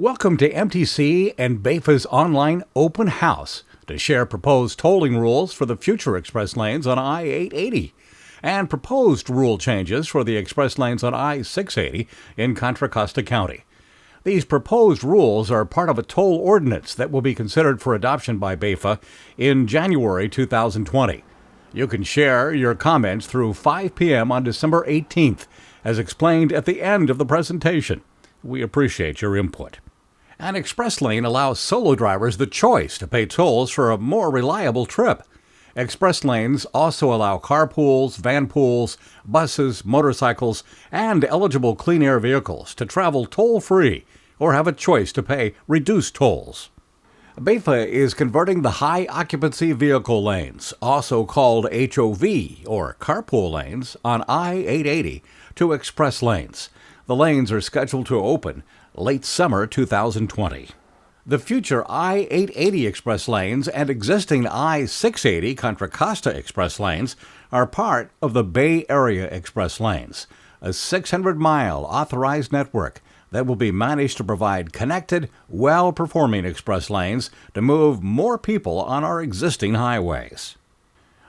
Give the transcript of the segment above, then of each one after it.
Welcome to MTC and BAFA's online open house to share proposed tolling rules for the future express lanes on I-880 and proposed rule changes for the express lanes on I-680 in Contra Costa County. These proposed rules are part of a toll ordinance that will be considered for adoption by BAFA in January 2020. You can share your comments through 5 p.m. on December 18th, as explained at the end of the presentation. We appreciate your input. An express lane allows solo drivers the choice to pay tolls for a more reliable trip. Express lanes also allow carpools, van pools, buses, motorcycles, and eligible clean air vehicles to travel toll-free or have a choice to pay reduced tolls. BAFA is converting the high occupancy vehicle lanes, also called HOV or carpool lanes, on I-880 to express lanes. The lanes are scheduled to open late summer 2020. The future I-880 express lanes and existing I-680 Contra Costa express lanes are part of the Bay Area Express Lanes, a 600-mile authorized network that will be managed to provide connected, well-performing express lanes to move more people on our existing highways.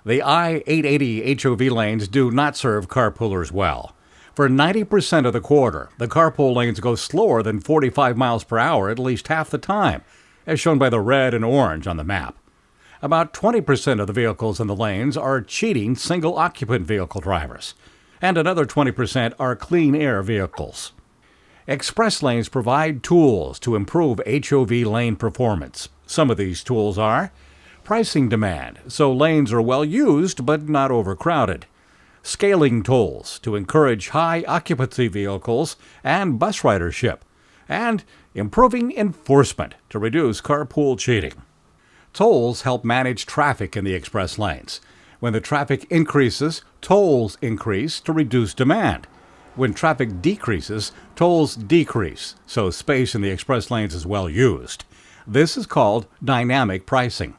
The I-880 HOV lanes do not serve carpoolers well. For 90% of the quarter, the carpool lanes go slower than 45 miles per hour at least half the time, as shown by the red and orange on the map. About 20% of the vehicles in the lanes are cheating single-occupant vehicle drivers, and another 20% are clean air vehicles. Express lanes provide tools to improve HOV lane performance. Some of these tools are pricing demand, so lanes are well used but not overcrowded; scaling tolls to encourage high occupancy vehicles and bus ridership; and improving enforcement to reduce carpool cheating. Tolls help manage traffic in the express lanes. When the traffic increases, tolls increase to reduce demand. When traffic decreases, tolls decrease, so space in the express lanes is well used. This is called dynamic pricing.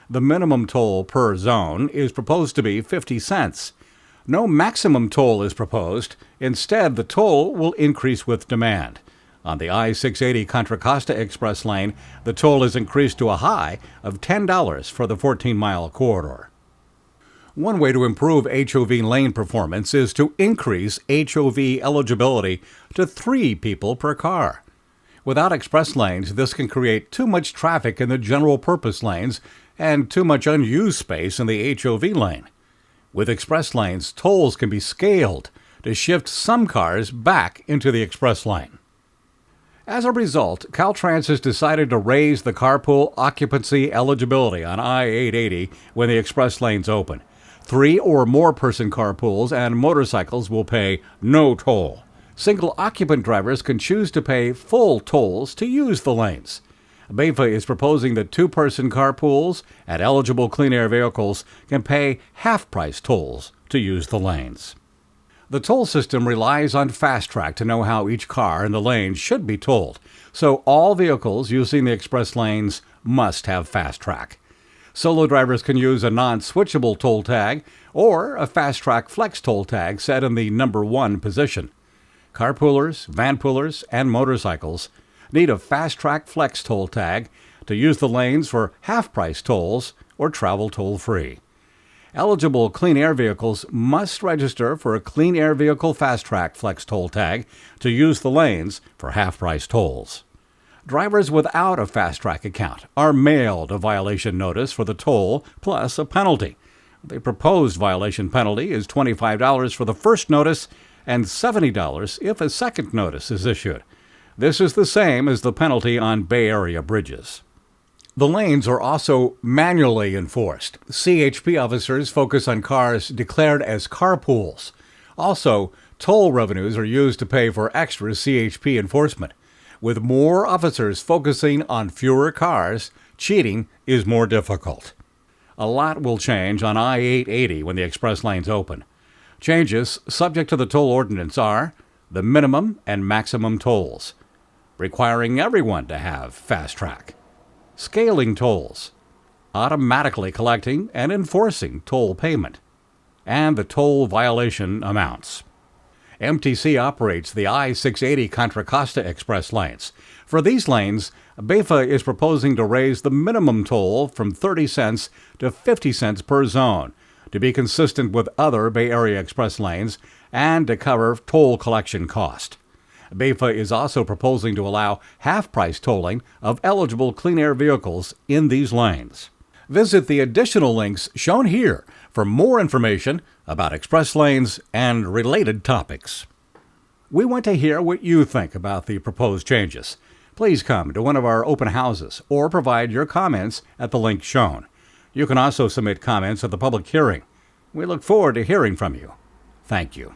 The minimum toll per zone is proposed to be 50 cents. No maximum toll is proposed. Instead, the toll will increase with demand. On the I-680 Contra Costa Express lane, the toll is increased to a high of $10 for the 14-mile corridor. One way to improve HOV lane performance is to increase HOV eligibility to 3 people per car. Without express lanes, this can create too much traffic in the general-purpose lanes and too much unused space in the HOV lane. With express lanes, tolls can be scaled to shift some cars back into the express lane. As a result, Caltrans has decided to raise the carpool occupancy eligibility on I-880 when the express lanes open. 3 or more person carpools and motorcycles will pay no toll. Single-occupant drivers can choose to pay full tolls to use the lanes. BAFA is proposing that 2-person carpools and eligible clean air vehicles can pay half-price tolls to use the lanes. The toll system relies on FasTrak to know how each car in the lane should be tolled, so all vehicles using the express lanes must have FasTrak. Solo drivers can use a non-switchable toll tag or a FasTrak Flex toll tag set in the number 1 position. Carpoolers, vanpoolers, and motorcycles need a FasTrak Flex toll tag to use the lanes for half-price tolls or travel toll-free. Eligible clean air vehicles must register for a Clean Air Vehicle FasTrak Flex toll tag to use the lanes for half-price tolls. Drivers without a FasTrak account are mailed a violation notice for the toll plus a penalty. The proposed violation penalty is $25 for the first notice and $70 if a second notice is issued. This is the same as the penalty on Bay Area bridges. The lanes are also manually enforced. CHP officers focus on cars declared as carpools. Also, toll revenues are used to pay for extra CHP enforcement. With more officers focusing on fewer cars, cheating is more difficult. A lot will change on I-880 when the express lanes open. Changes subject to the toll ordinance are the minimum and maximum tolls, requiring everyone to have FasTrak, scaling tolls, automatically collecting and enforcing toll payment, and the toll violation amounts. MTC operates the I-680 Contra Costa Express lanes. For these lanes, BAFA is proposing to raise the minimum toll from 30 cents to 50 cents per zone, to be consistent with other Bay Area Express lanes and to cover toll collection cost. BAFA is also proposing to allow half-price tolling of eligible clean air vehicles in these lanes. Visit the additional links shown here for more information about express lanes and related topics. We want to hear what you think about the proposed changes. Please come to one of our open houses or provide your comments at the link shown. You can also submit comments at the public hearing. We look forward to hearing from you. Thank you.